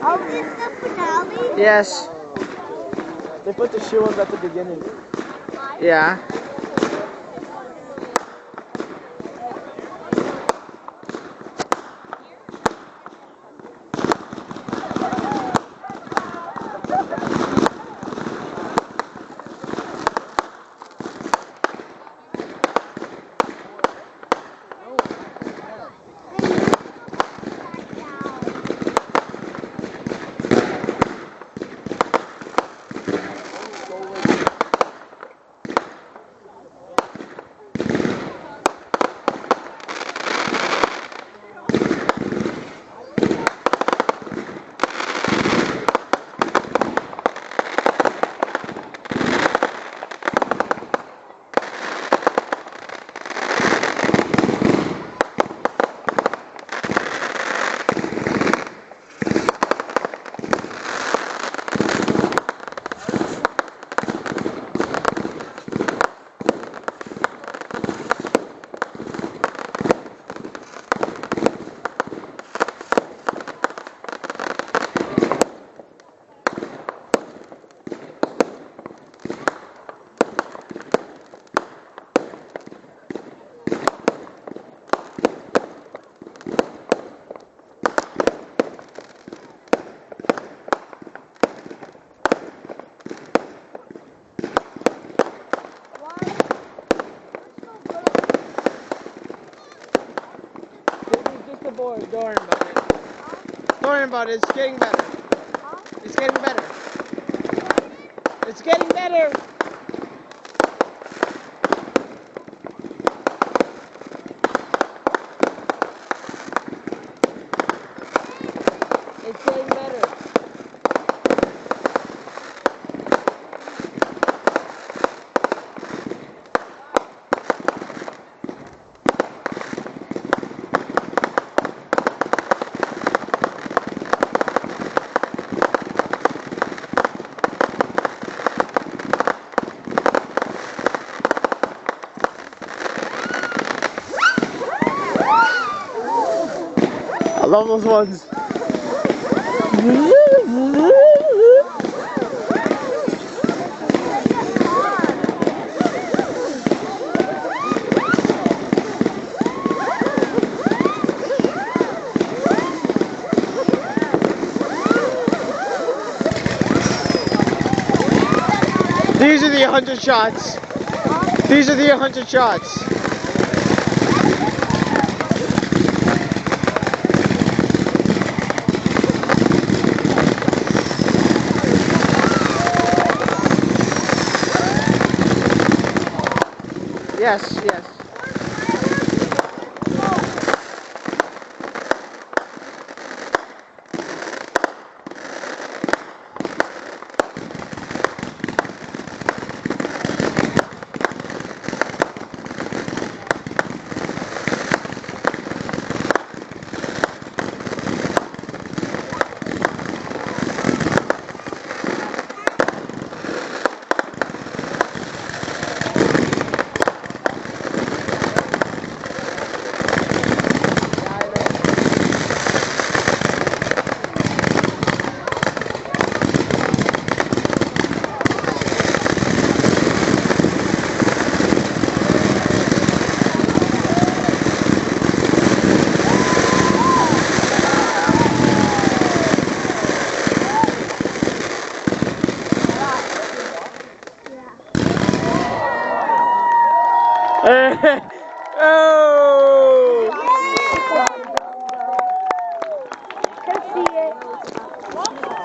Oh, is the finale? Yes. They put the shoe ones at the beginning. Yeah. Don't worry about it. Don't worry about it. It's getting better. It's getting better. It's getting better. It's getting better. I love those ones. These are the 100 shots. These are the 100 shots. Yes, yes. Oh!